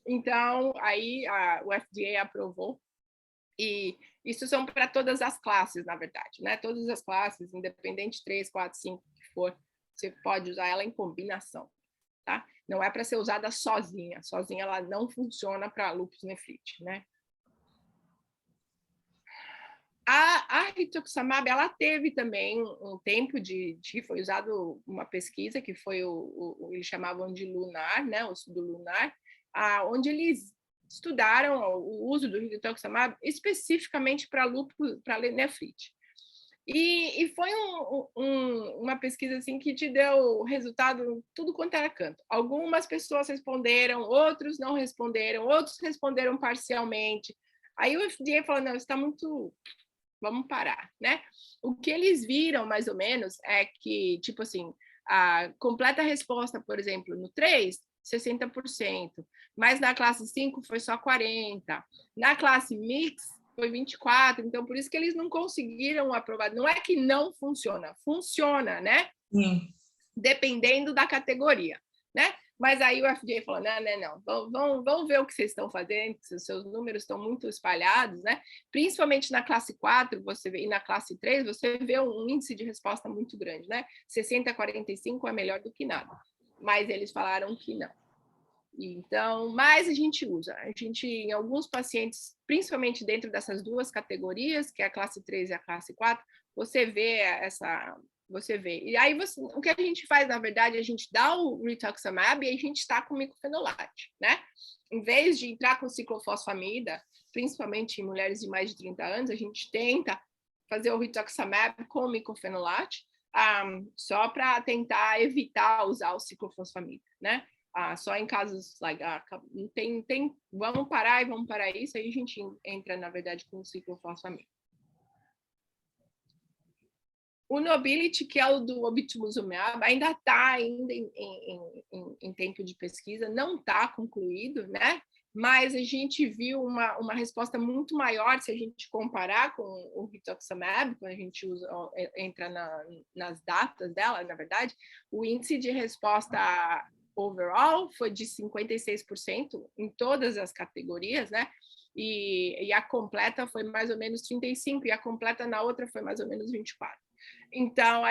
Então, aí o FDA aprovou e isso são para todas as classes, na verdade, né? Todas as classes, independente 3, 4, 5, que for, você pode usar ela em combinação, tá? Não é para ser usada sozinha. Sozinha ela não funciona para lúpus nefrite, né? A rituximab, ela teve também um tempo foi usado uma pesquisa que foi eles chamavam de LUNAR, né? O estudo LUNAR, onde eles estudaram o uso do rituximab especificamente para lúpus, para nefrite. E foi uma pesquisa assim que te deu resultado tudo quanto era canto. Algumas pessoas responderam, outros não responderam, outros responderam parcialmente. Aí o FDA falou, não, está muito... Vamos parar, né? O que eles viram, mais ou menos, é que, tipo assim, a completa resposta, por exemplo, no 3, 60%, mas na classe 5 foi só 40%, na classe mix foi 24%, então por isso que eles não conseguiram aprovar. Não é que não funciona, funciona, né? Sim. Dependendo da categoria, né? Mas aí o FDA falou, não, vamos ver o que vocês estão fazendo, que os seus números estão muito espalhados, né? Principalmente na classe 4 e na classe 3, você vê um índice de resposta muito grande, né? 60 a 45 é melhor do que nada. Mas eles falaram que não. Então, mas a gente usa. A gente, em alguns pacientes, principalmente dentro dessas duas categorias, que é a classe 3 e a classe 4, você vê e aí o que a gente faz, na verdade, a gente dá o rituximab e a gente está com micofenolate, né? Em vez de entrar com ciclofosfamida, principalmente em mulheres de mais de 30 anos, a gente tenta fazer o rituximab com micofenolate, só para tentar evitar usar o ciclofosfamida, né? Só em casos vamos parar isso, aí a gente entra, na verdade, com o ciclofosfamida. O Nobility, que é o do obinutuzumab, ainda está em tempo de pesquisa, não está concluído, né? Mas a gente viu uma resposta muito maior se a gente comparar com o rituximab, quando a gente entra nas datas dela, na verdade, o índice de resposta overall foi de 56% em todas as categorias, né? E a completa foi mais ou menos 35%, e a completa na outra foi mais ou menos 24%. Então,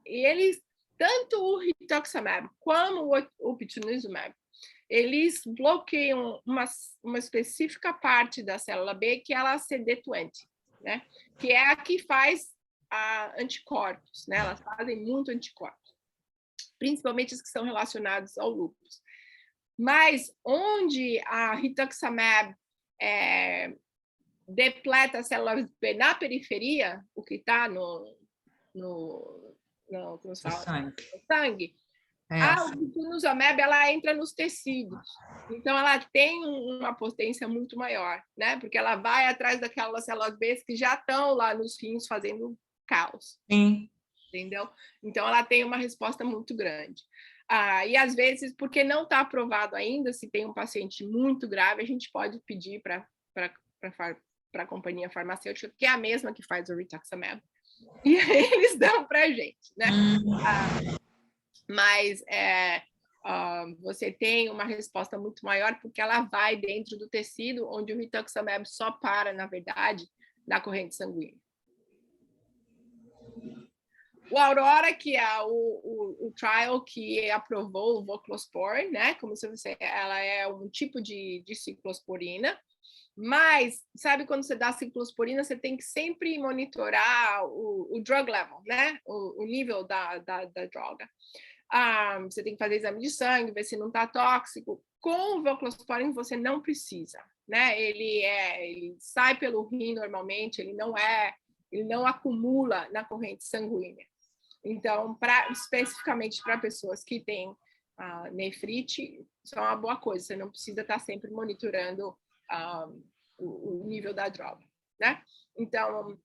eles, tanto o rituximab como o pertuzumab, eles bloqueiam uma específica parte da célula B, que é a CD20, né? Que é a que faz anticorpos, né? Elas fazem muito anticorpos, principalmente os que são relacionados ao lúpus. Mas onde a rituximab depleta a célula B na periferia, o que está no sangue, a pertuzumab ela entra nos tecidos. Então, ela tem uma potência muito maior, né? Porque ela vai atrás daquelas células B que já estão lá nos rins fazendo caos. Sim. Entendeu? Então, ela tem uma resposta muito grande. E, às vezes, porque não está aprovado ainda, se tem um paciente muito grave, a gente pode pedir para a companhia farmacêutica, que é a mesma que faz o rituximab, e aí eles dão para a gente, né? Mas você tem uma resposta muito maior, porque ela vai dentro do tecido, onde o rituximab só para, na verdade, na corrente sanguínea. O Aurora, que é o trial que aprovou o voclosporin, né? Como se ela é um tipo de ciclosporina, mas sabe quando você dá ciclosporina, você tem que sempre monitorar o drug level, né? O nível da droga. Você tem que fazer exame de sangue, ver se não está tóxico. Com o voclosporin você não precisa, né? Ele sai pelo rim normalmente, ele não acumula na corrente sanguínea. Então, especificamente para pessoas que têm nefrite, isso é uma boa coisa. Você não precisa estar sempre monitorando o nível da droga, né? Então,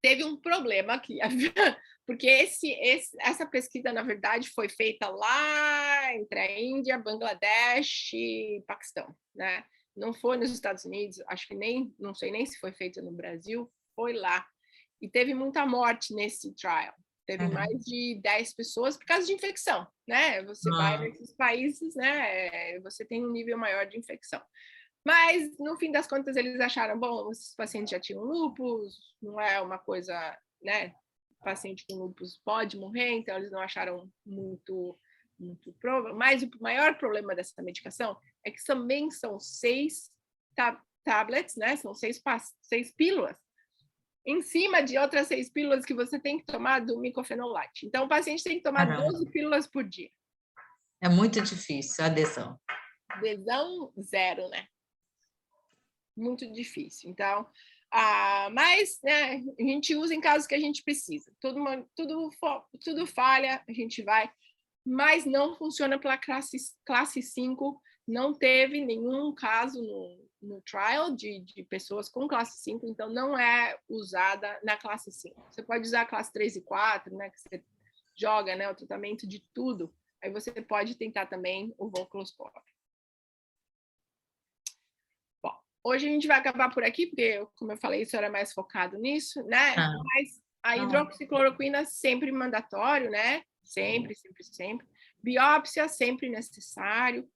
teve um problema aqui, porque essa pesquisa, na verdade, foi feita lá entre a Índia, Bangladesh e Paquistão, né? Não foi nos Estados Unidos, acho que não sei nem se foi feita no Brasil, foi lá. E teve muita morte nesse trial. Teve mais de 10 pessoas por causa de infecção, né? Você vai nesses países, né? Você tem um nível maior de infecção. Mas, no fim das contas, eles acharam, bom, esses pacientes já tinham lúpus, não é uma coisa, né? O paciente com lúpus pode morrer, então eles não acharam muito provável. Mas o maior problema dessa medicação é que também são 6 tablets, né? São 6 pílulas, em cima de outras 6 pílulas que você tem que tomar do micofenolate. Então, o paciente tem que tomar 12 pílulas por dia. É muito difícil a adesão. Adesão zero, né? Muito difícil. Então, mas né, a gente usa em casos que a gente precisa. Tudo falha, a gente vai, mas não funciona pela classe 5. Não teve nenhum caso no trial de pessoas com classe 5, então não é usada na classe 5. Você pode usar a classe 3 e 4, né, que você joga, né, o tratamento de tudo. Aí você pode tentar também o voclosporin. Bom, hoje a gente vai acabar por aqui, porque, como eu falei, isso era mais focado nisso, né? Mas a hidroxicloroquina sempre mandatório, né? Sempre. Biópsia sempre necessário.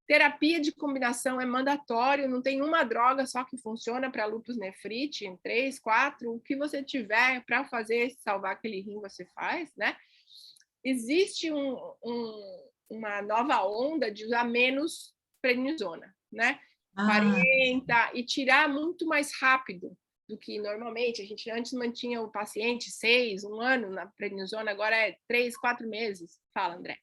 Terapia de combinação é mandatório, não tem uma droga só que funciona para lúpus nefrite, 3, 4, o que você tiver para fazer, salvar aquele rim, você faz, né? Existe uma nova onda de usar menos prednisona, né? 40, e tirar muito mais rápido do que normalmente. A gente antes mantinha o paciente 6, 1 ano na prednisona, agora é 3, 4 meses. Fala, André.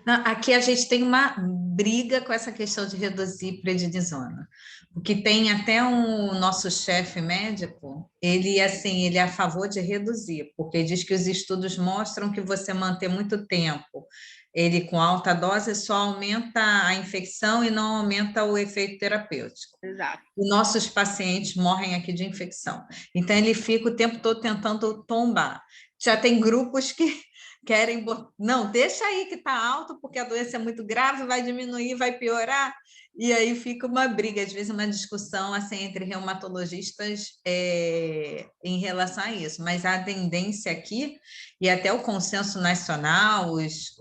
Não, aqui a gente tem uma briga com essa questão de reduzir prednisona, porque tem até um nosso chefe médico, ele é a favor de reduzir, porque diz que os estudos mostram que você manter muito tempo ele com alta dose só aumenta a infecção e não aumenta o efeito terapêutico. Exato. Os nossos pacientes morrem aqui de infecção, então ele fica o tempo todo tentando tombar. Já tem grupos que querem... Não, deixa aí que está alto, porque a doença é muito grave, vai diminuir, vai piorar. E aí fica uma briga, às vezes uma discussão assim, entre reumatologistas em relação a isso. Mas a tendência aqui, e até o consenso nacional,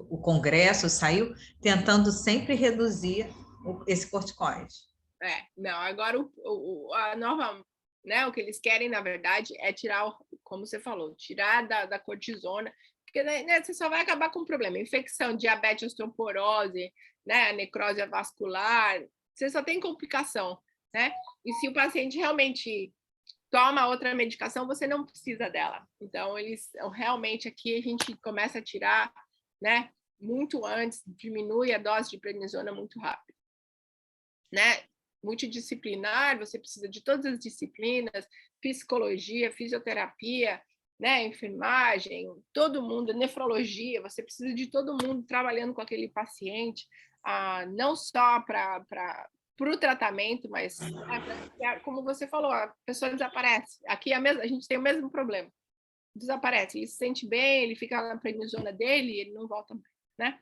o Congresso saiu tentando sempre reduzir esse corticoide. Não, agora a nova, né, o que eles querem, na verdade, é tirar, como você falou, tirar da cortisona, porque né, você só vai acabar com o problema. Infecção, diabetes, osteoporose, né, necrose vascular, você só tem complicação, né? E se o paciente realmente toma outra medicação, você não precisa dela. Então, eles realmente aqui a gente começa a tirar, né, muito antes, diminui a dose de prednisona muito rápido, né? Multidisciplinar, você precisa de todas as disciplinas, psicologia, fisioterapia, né, enfermagem, todo mundo, nefrologia, você precisa de todo mundo trabalhando com aquele paciente, não só para o tratamento, mas, como você falou, a pessoa desaparece. Aqui a gente tem o mesmo problema. Desaparece, ele se sente bem, ele fica na prednisona dele e ele não volta mais, né?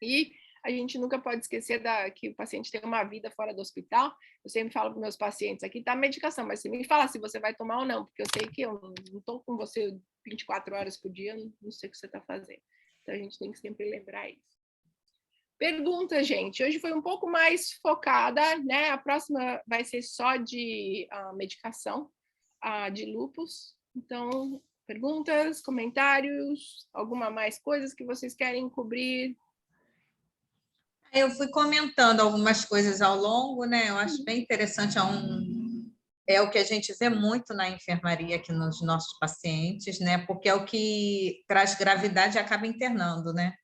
E a gente nunca pode esquecer que o paciente tem uma vida fora do hospital. Eu sempre falo para meus pacientes, aqui está a medicação, mas você me fala se você vai tomar ou não, porque eu sei que eu não estou com você 24 horas por dia, não sei o que você está fazendo. Então, a gente tem que sempre lembrar isso. Pergunta, gente. Hoje foi um pouco mais focada, né? A próxima vai ser só de medicação de lúpus. Então, perguntas, comentários, alguma mais coisas que vocês querem cobrir? Eu fui comentando algumas coisas ao longo, né? Eu acho bem interessante, é o que a gente vê muito na enfermaria aqui nos nossos pacientes, né? Porque é o que traz gravidade e acaba internando, né?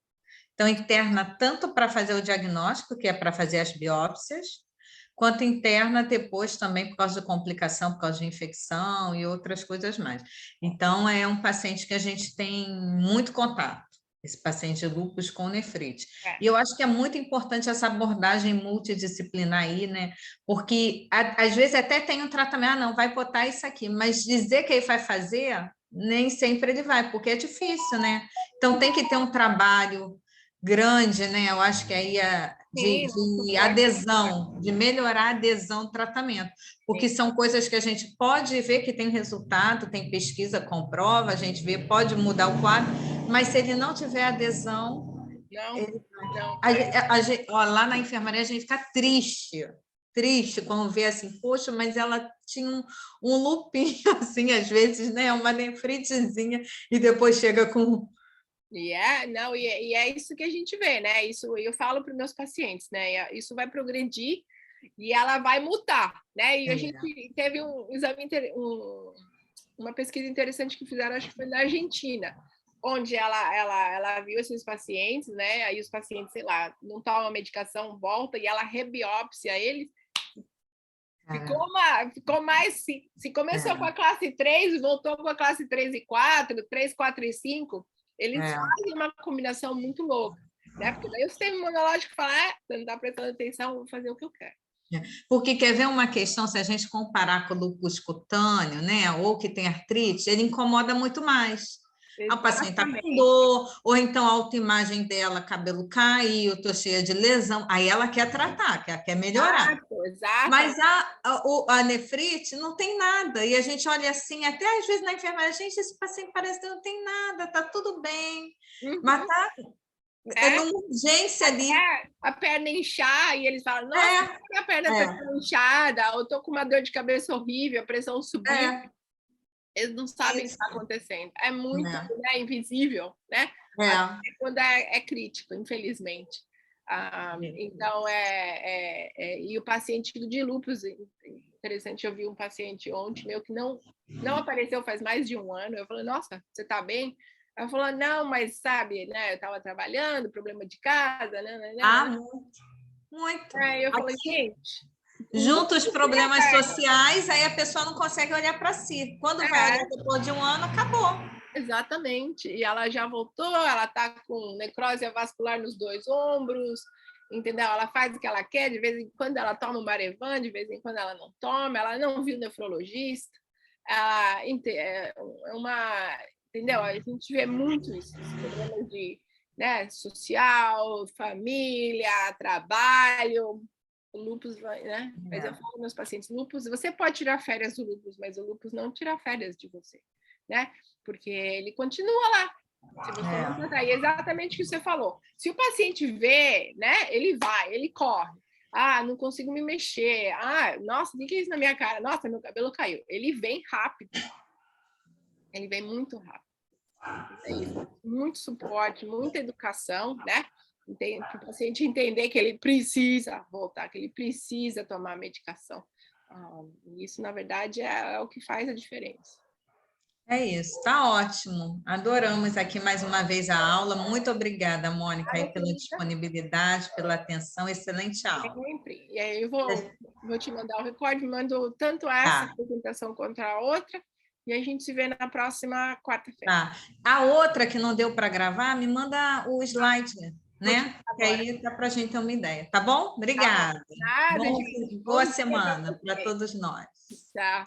Então, interna tanto para fazer o diagnóstico, que é para fazer as biópsias, quanto interna depois também por causa de complicação, por causa de infecção e outras coisas mais. Então, é um paciente que a gente tem muito contato, esse paciente de lúpus com nefrite. E eu acho que é muito importante essa abordagem multidisciplinar aí, né? Porque às vezes até tem um tratamento, não, vai botar isso aqui, mas dizer que ele vai fazer, nem sempre ele vai, porque é difícil, né? Então tem que ter um trabalho grande, né? Eu acho que aí de adesão, de melhorar a adesão ao tratamento, porque são coisas que a gente pode ver que tem resultado, tem pesquisa, comprova, a gente vê, pode mudar o quadro, mas se ele não tiver adesão, lá na enfermaria a gente fica triste quando vê assim, poxa, mas ela tinha um lupinho assim, às vezes, né? Uma nefritezinha, e depois chega com... E é isso que a gente vê, né? Isso eu falo para os meus pacientes, né? Isso vai progredir e ela vai mutar, né? E a gente teve um exame, uma pesquisa interessante que fizeram, acho que foi na Argentina, onde ela viu esses pacientes, né? Aí os pacientes, sei lá, não tomam a medicação, volta e ela rebiópsia eles. Ficou mais. Se começou com a classe 3, voltou com a classe 3 e 4, 3, 4 e 5. Eles fazem uma combinação muito louca, né? Porque daí o sistema imunológico fala: você não está prestando atenção, vou fazer o que eu quero. Porque quer ver uma questão, se a gente comparar com o lúpus cutâneo, né, ou que tem artrite, ele incomoda muito mais. A paciente está com dor, ou então a autoimagem dela, cabelo caiu, estou cheia de lesão, aí ela quer tratar, quer melhorar. Exato. Mas a nefrite não tem nada, e a gente olha assim, até às vezes na enfermagem, gente, esse paciente parece que não tem nada, está tudo bem, mas está numa urgência ali. A perna inchar, e eles falam, nossa, a perna está inchada, eu estou com uma dor de cabeça horrível, a pressão subiu. Eles não sabem o que está acontecendo. É muito invisível, né? Quando é crítico, infelizmente. Então, e o paciente de lúpus, interessante, eu vi um paciente ontem meu que não apareceu faz mais de um ano. Eu falei, nossa, você está bem? Ela falou, não, mas sabe, né? Eu estava trabalhando, problema de casa, né? Muito. Eu falei, gente... Junto os problemas sociais, aí a pessoa não consegue olhar para si. Quando vai olhar depois de um ano, acabou. Exatamente. E ela já voltou, ela está com necrose vascular nos 2 ombros, entendeu? Ela faz o que ela quer, de vez em quando ela toma um Marevan, de vez em quando ela não toma, ela não viu nefrologista. entendeu? A gente vê muito isso, problemas de, né, social, família, trabalho, o lúpus vai, né? Mas eu falo para meus pacientes, lúpus, você pode tirar férias do lúpus, mas o lúpus não tira férias de você, né? Porque ele continua lá. Se você não tratar, e é exatamente o que você falou. Se o paciente vê, né, ele vai, ele corre. Ah, não consigo me mexer. Ah, nossa, o que é isso na minha cara? Nossa, meu cabelo caiu. Ele vem rápido. Ele vem muito rápido. É isso. Muito suporte, muita educação, né? Para o paciente entender que ele precisa voltar, que ele precisa tomar medicação. Isso, na verdade, é o que faz a diferença. É isso, tá ótimo. Adoramos aqui mais uma vez a aula. Muito obrigada, Mônica, aí pela disponibilidade, pela atenção. Excelente aula. Sempre. E aí eu vou te mandar o recorde, mando tanto essa apresentação quanto a outra, e a gente se vê na próxima quarta-feira. Tá. A outra que não deu para gravar, me manda o slide, né? Que aí dá para a gente ter uma ideia. Tá bom? Obrigada. Nada, Boa semana para todos nós. Tá.